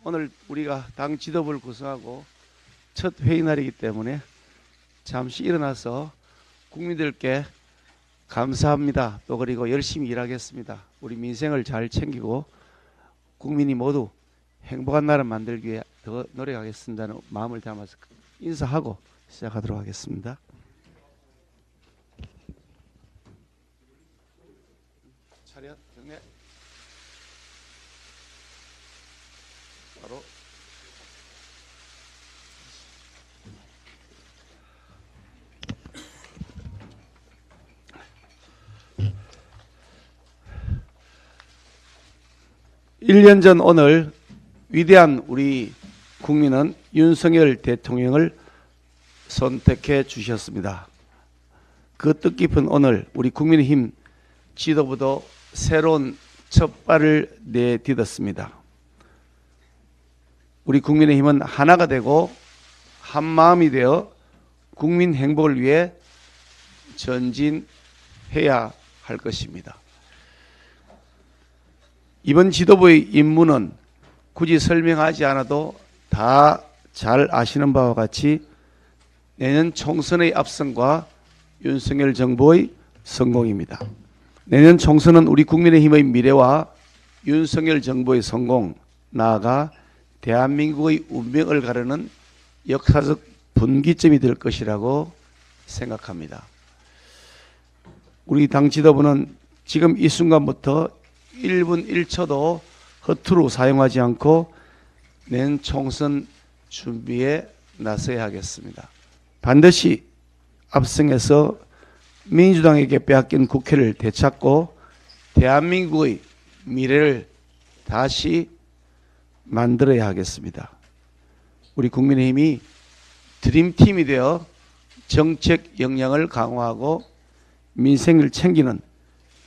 오늘 우리가 당 지도부를 구성하고 첫 회의 날이기 때문에 잠시 일어나서 국민들께 감사합니다. 또 그리고 열심히 일하겠습니다. 우리 민생을 잘 챙기고 국민이 모두 행복한 나라 만들기 위해 더 노력하겠습니다는 마음을 담아서 인사하고 시작하도록 하겠습니다. 차렷 경례. 바로 일 년 전 오늘 위대한 우리 국민은 윤석열 대통령을 선택해 주셨습니다. 그 뜻깊은 오늘 우리 국민의힘 지도부도 새로운 첫 발을 내딛었습니다. 우리 국민의힘은 하나가 되고 한 마음이 되어 국민 행복을 위해 전진해야 할 것입니다. 이번 지도부의 임무는 굳이 설명하지 않아도 다 잘 아시는 바와 같이 내년 총선의 압승과 윤석열 정부의 성공입니다. 내년 총선은 우리 국민의힘의 미래와 윤석열 정부의 성공, 나아가 대한민국의 운명을 가르는 역사적 분기점이 될 것이라고 생각합니다. 우리 당 지도부는 지금 이 순간부터 1분 1초도 허투루 사용하지 않고 내년 총선 준비에 나서야 하겠습니다. 반드시 압승해서 민주당에게 빼앗긴 국회를 되찾고 대한민국의 미래를 다시 만들어야 하겠습니다. 우리 국민의힘이 드림팀이 되어 정책 역량을 강화하고 민생을 챙기는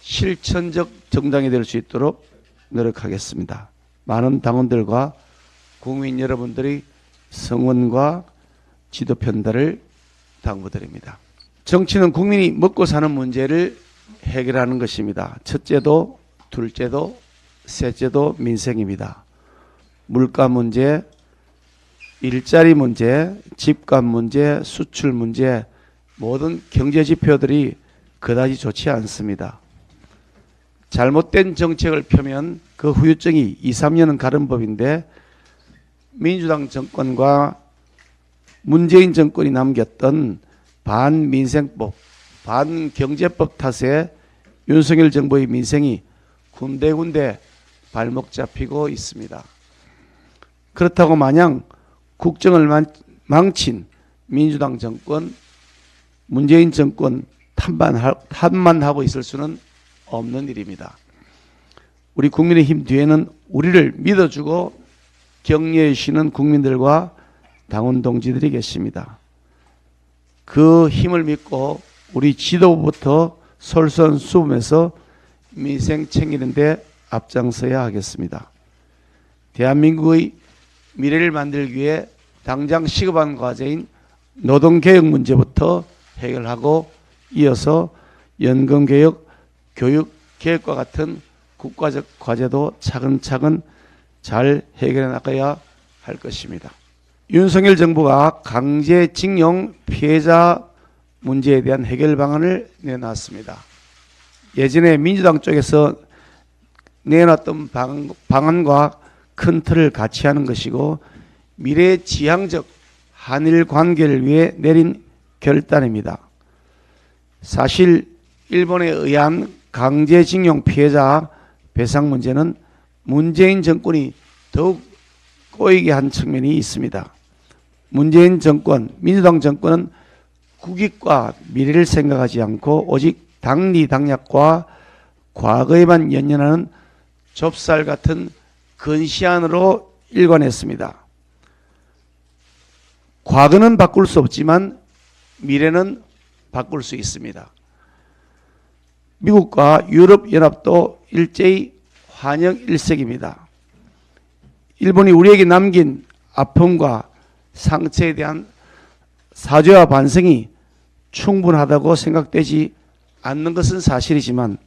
실천적 정당이 될 수 있도록 노력하겠습니다. 많은 당원들과 국민 여러분들의 성원과 지도 편달을 당부드립니다. 정치는 국민이 먹고 사는 문제를 해결하는 것입니다. 첫째도 둘째도 셋째도 민생입니다. 물가 문제, 일자리 문제, 집값 문제, 수출 문제, 모든 경제 지표들이 그다지 좋지 않습니다. 잘못된 정책을 펴면 그 후유증이 2, 3년은 가는 법인데 민주당 정권과 문재인 정권이 남겼던 반민생법, 반경제법 탓에 윤석열 정부의 민생이 군데군데 발목 잡히고 있습니다. 그렇다고 마냥 국정을 망친 민주당 정권, 문재인 정권 탓만 하고 있을 수는 없는 일입니다. 우리 국민의힘 뒤에는 우리를 믿어주고 격려해 주시는 국민들과 당원 동지들이 계십니다. 그 힘을 믿고 우리 지도부부터 솔선수범해서 민생 챙기는 데 앞장서야 하겠습니다. 대한민국의 미래를 만들기 위해 당장 시급한 과제인 노동개혁 문제부터 해결하고 이어서 연금개혁, 교육개혁과 같은 국가적 과제도 차근차근 잘 해결해 나가야 할 것입니다. 윤석열 정부가 강제징용 피해자 문제에 대한 해결 방안을 내놨습니다. 예전에 민주당 쪽에서 내놨던 방안과 큰 틀을 같이 하는 것이고 미래지향적 한일 관계를 위해 내린 결단입니다. 사실 일본에 의한 강제징용 피해자 배상 문제는 문재인 정권이 더욱 꼬이게 한 측면이 있습니다. 문재인 정권, 민주당 정권은 국익과 미래를 생각하지 않고 오직 당리당략과 과거에만 연연하는 좁쌀 같은 근시안으로 일관했습니다. 과거는 바꿀 수 없지만 미래는 바꿀 수 있습니다. 미국과 유럽연합도 일제히 환영 일색입니다. 일본이 우리에게 남긴 아픔과 상처에 대한 사죄와 반성이 충분하다고 생각되지 않는 것은 사실이지만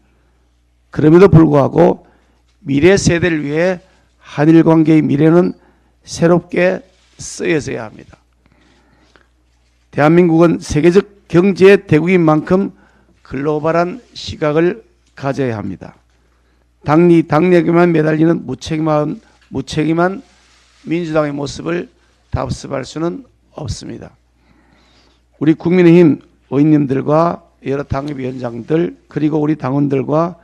그럼에도 불구하고 미래 세대를 위해 한일 관계의 미래는 새롭게 쓰여져야 합니다. 대한민국은 세계적 경제의 대국인 만큼 글로벌한 시각을 가져야 합니다. 당력에만 매달리는 무책임한 민주당의 모습을 답습할 수는 없습니다. 우리 국민의힘 의원님들과 여러 당협위원장들 그리고 우리 당원들과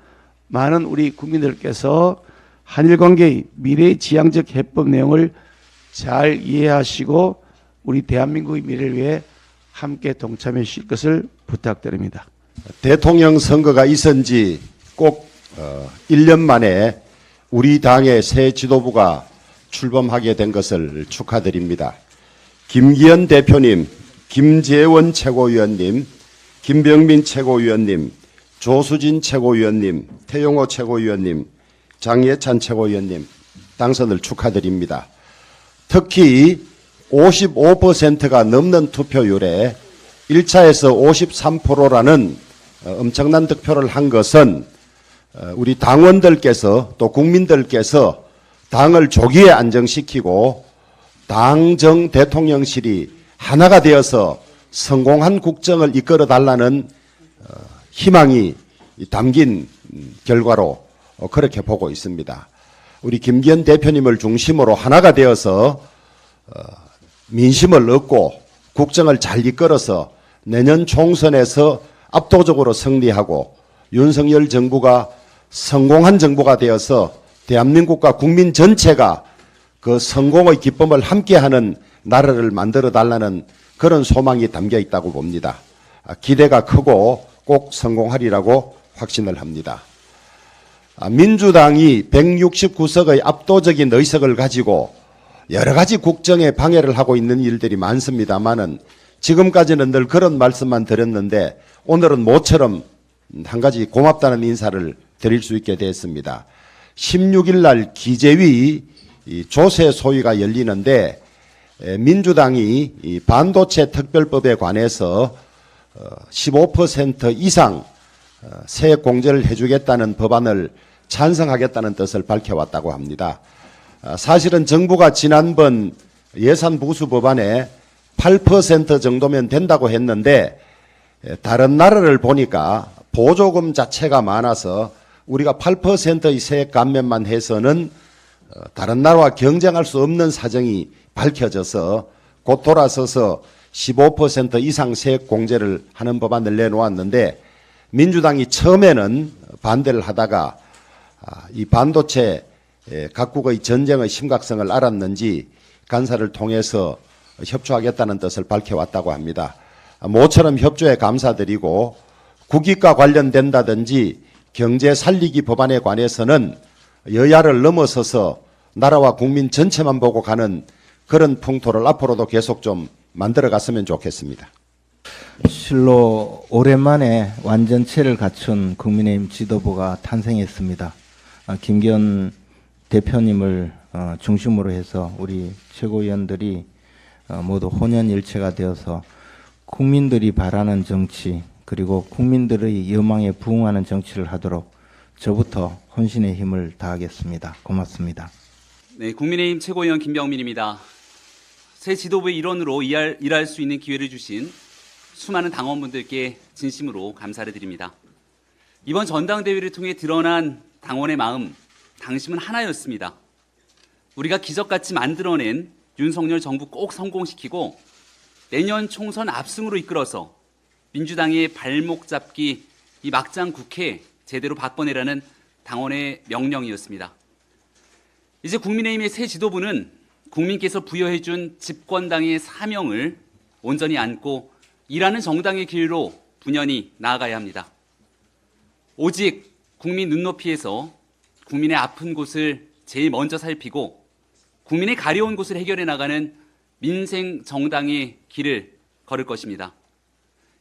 많은 우리 국민들께서 한일 관계의 미래지향적 해법 내용을 잘 이해하시고 우리 대한민국의 미래를 위해 함께 동참해 주실 것을 부탁드립니다. 대통령 선거가 있은 지 꼭 1년 만에 우리 당의 새 지도부가 출범하게 된 것을 축하드립니다. 김기현 대표님, 김재원 최고위원님, 김병민 최고위원님, 조수진 최고위원님, 태용호 최고위원님, 장예찬 최고위원님 당선을 축하드립니다. 특히 55%가 넘는 투표율에 1차에서 53%라는 엄청난 득표를 한 것은 우리 당원들께서 또 국민들께서 당을 조기에 안정시키고 당정 대통령실이 하나가 되어서 성공한 국정을 이끌어 달라는 희망이 담긴 결과로 그렇게 보고 있습니다. 우리 김기현 대표님을 중심으로 하나가 되어서 민심을 얻고 국정을 잘 이끌어서 내년 총선에서 압도적으로 승리하고 윤석열 정부가 성공한 정부가 되어서 대한민국과 국민 전체가 그 성공의 기쁨을 함께하는 나라를 만들어 달라는 그런 소망이 담겨 있다고 봅니다. 기대가 크고 꼭 성공하리라고 확신을 합니다. 민주당이 169석의 압도적인 의석을 가지고 여러 가지 국정에 방해를 하고 있는 일들이 많습니다만은 지금까지는 늘 그런 말씀만 드렸는데 오늘은 모처럼 한 가지 고맙다는 인사를 드릴 수 있게 됐습니다. 16일 날 기재위 조세 소위가 열리는데 민주당이 이 반도체 특별법에 관해서 15% 이상 세액 공제를 해주겠다는 법안을 찬성하겠다는 뜻을 밝혀왔다고 합니다. 사실은 정부가 지난번 예산 부수 법안에 8% 정도면 된다고 했는데 다른 나라를 보니까 보조금 자체가 많아서 우리가 8%의 세액 감면만 해서는 다른 나라와 경쟁할 수 없는 사정이 밝혀져서 곧 돌아서서 15% 이상 세액 공제를 하는 법안을 내놓았는데 민주당이 처음에는 반대를 하다가 이 반도체 각국의 전쟁의 심각성을 알았는지 간사를 통해서 협조하겠다는 뜻을 밝혀왔다고 합니다. 모처럼 협조에 감사드리고 국익과 관련된다든지 경제 살리기 법안에 관해서는 여야를 넘어서서 나라와 국민 전체만 보고 가는 그런 풍토를 앞으로도 계속 좀 만들어 갔으면 좋겠습니다. 실로 오랜만에 완전체를 갖춘 국민의힘 지도부가 탄생했습니다. 김기현 대표님을 중심으로 해서 우리 최고위원들이 모두 혼연일체가 되어서 국민들이 바라는 정치 그리고 국민들의 여망에 부응하는 정치를 하도록 저부터 혼신의 힘을 다하겠습니다. 고맙습니다. 네, 국민의힘 최고위원 김병민입니다. 새 지도부의 일원으로 일할 수 있는 기회를 주신 수많은 당원분들께 진심으로 감사를 드립니다. 이번 전당대회를 통해 드러난 당원의 마음, 당심은 하나였습니다. 우리가 기적같이 만들어낸 윤석열 정부 꼭 성공시키고 내년 총선 압승으로 이끌어서 민주당의 발목 잡기 이 막장 국회 제대로 바꿔내라는 당원의 명령이었습니다. 이제 국민의힘의 새 지도부는 국민께서 부여해준 집권당의 사명을 온전히 안고 일하는 정당의 길로 분연히 나아가야 합니다. 오직 국민 눈높이에서 국민의 아픈 곳을 제일 먼저 살피고 국민의 가려운 곳을 해결해 나가는 민생 정당의 길을 걸을 것입니다.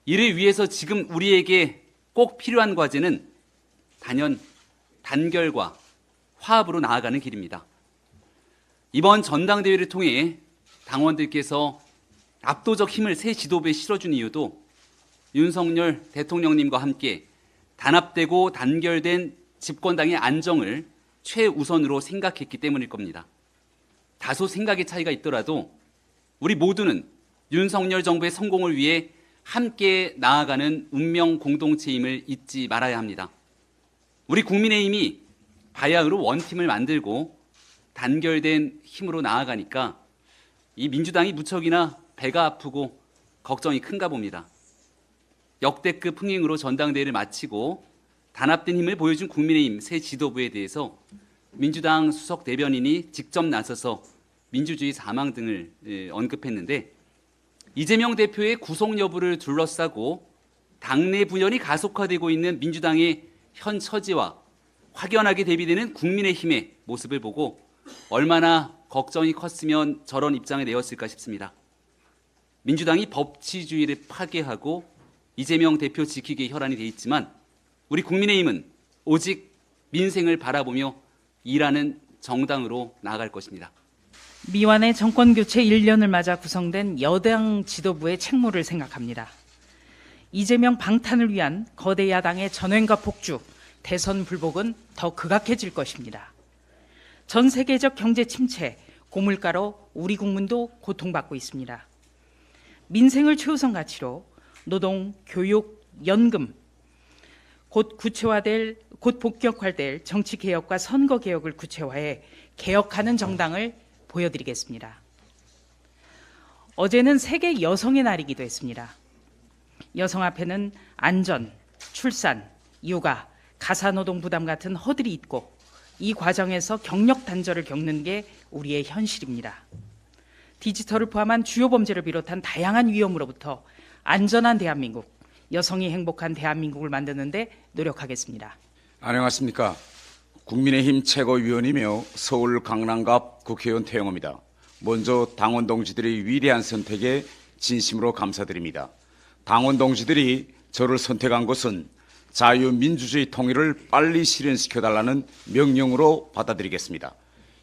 이를 위해서 지금 우리에게 꼭 필요한 과제는 단연 단결과 화합으로 나아가는 길입니다. 이번 전당대회를 통해 당원들께서 압도적 힘을 새 지도부에 실어준 이유도 윤석열 대통령님과 함께 단합되고 단결된 집권당의 안정을 최우선으로 생각했기 때문일 겁니다. 다소 생각의 차이가 있더라도 우리 모두는 윤석열 정부의 성공을 위해 함께 나아가는 운명 공동체임을 잊지 말아야 합니다. 우리 국민의힘이 바야흐로 원팀을 만들고 단결된 힘으로 나아가니까 이 민주당이 무척이나 배가 아프고 걱정이 큰가 봅니다. 역대급 흥행으로 전당대회를 마치고 단합된 힘을 보여준 국민의힘 새 지도부에 대해서 민주당 수석 대변인이 직접 나서서 민주주의 사망 등을 언급했는데, 이재명 대표의 구속 여부를 둘러싸고 당내 분열이 가속화되고 있는 민주당의 현 처지와 확연하게 대비되는 국민의힘의 모습을 보고 얼마나 걱정이 컸으면 저런 입장을 내었을까 싶습니다. 민주당이 법치주의를 파괴하고 이재명 대표 지키기에 혈안이 돼 있지만 우리 국민의힘은 오직 민생을 바라보며 일하는 정당으로 나아갈 것입니다. 미완의 정권교체 1년을 맞아 구성된 여당 지도부의 책무를 생각합니다. 이재명 방탄을 위한 거대 야당의 전횡과 폭주, 대선 불복은 더 극악해질 것입니다. 전 세계적 경제 침체, 고물가로 우리 국민도 고통받고 있습니다. 민생을 최우선 가치로 노동, 교육, 연금, 곧 본격화될 정치개혁과 선거개혁을 구체화해 개혁하는 정당을 보여드리겠습니다. 어제는 세계 여성의 날이기도 했습니다. 여성 앞에는 안전, 출산, 육아, 가사노동 부담 같은 허들이 있고 이 과정에서 경력 단절을 겪는 게 우리의 현실입니다. 디지털을 포함한 주요 범죄를 비롯한 다양한 위험으로부터 안전한 대한민국, 여성이 행복한 대한민국을 만드는 데 노력하겠습니다. 안녕하십니까. 국민의힘 최고위원이며 서울 강남갑 국회의원 태영호입니다. 먼저 당원 동지들의 위대한 선택에 진심으로 감사드립니다. 당원 동지들이 저를 선택한 것은 자유민주주의 통일을 빨리 실현시켜달라는 명령으로 받아들이겠습니다.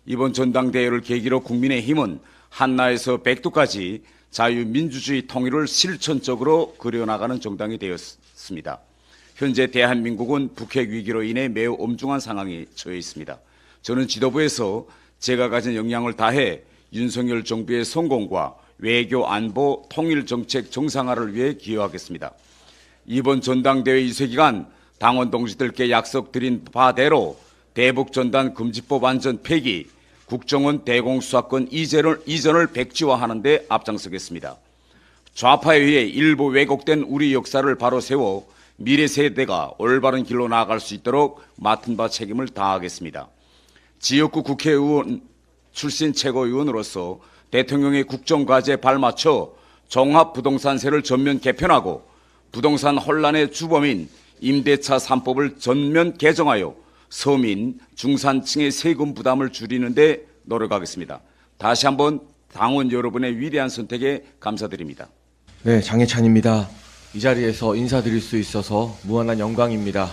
이번 전당대회를 계기로 국민의힘은 한나에서 백두까지 자유민주주의 통일을 실천적으로 그려나가는 정당이 되었습니다. 현재 대한민국은 북핵 위기로 인해 매우 엄중한 상황에 처해 있습니다. 저는 지도부에서 제가 가진 역량을 다해 윤석열 정부의 성공과 외교, 안보, 통일 정책 정상화를 위해 기여하겠습니다. 이번 전당대회 유세 기간 당원 동지들께 약속드린 바대로 대북전단 금지법 완전 폐기, 국정원 대공수사권 이전을 백지화하는 데 앞장서겠습니다. 좌파에 의해 일부 왜곡된 우리 역사를 바로 세워 미래 세대가 올바른 길로 나아갈 수 있도록 맡은 바 책임을 다하겠습니다. 지역구 국회의원 출신 최고위원으로서 대통령의 국정과제에 발맞춰 종합부동산세를 전면 개편하고 부동산 혼란의 주범인 임대차 3법을 전면 개정하여 서민, 중산층의 세금 부담을 줄이는 데 노력하겠습니다. 다시 한번 당원 여러분의 위대한 선택에 감사드립니다. 네, 장해찬입니다. 이 자리에서 인사드릴 수 있어서 무한한 영광입니다.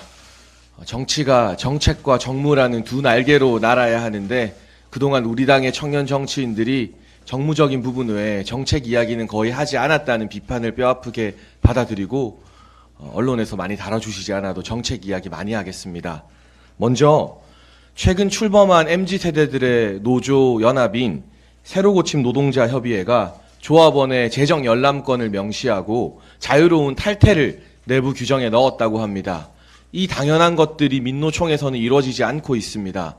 정치가 정책과 정무라는 두 날개로 날아야 하는데 그동안 우리 당의 청년 정치인들이 정무적인 부분 외에 정책 이야기는 거의 하지 않았다는 비판을 뼈아프게 받아들이고 언론에서 많이 다뤄주시지 않아도 정책 이야기 많이 하겠습니다. 먼저 최근 출범한 MZ세대들의 노조 연합인 새로 고침 노동자 협의회가 조합원의 재정 열람권을 명시하고 자유로운 탈퇴를 내부 규정에 넣었다고 합니다. 이 당연한 것들이 민노총에서는 이루어지지 않고 있습니다.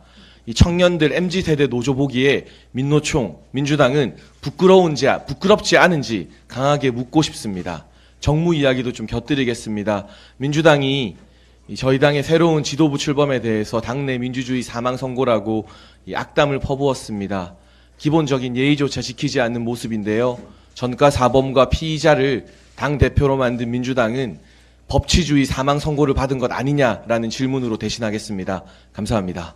이 청년들 MZ세대 노조 보기에 민노총, 민주당은 부끄럽지 않은지 강하게 묻고 싶습니다. 정무 이야기도 좀 곁들이겠습니다. 민주당이 저희 당의 새로운 지도부 출범에 대해서 당내 민주주의 사망 선고라고 악담을 퍼부었습니다. 기본적인 예의조차 지키지 않는 모습인데요. 전과 사범과 피의자를 당대표로 만든 민주당은 법치주의 사망 선고를 받은 것 아니냐라는 질문으로 대신하겠습니다. 감사합니다.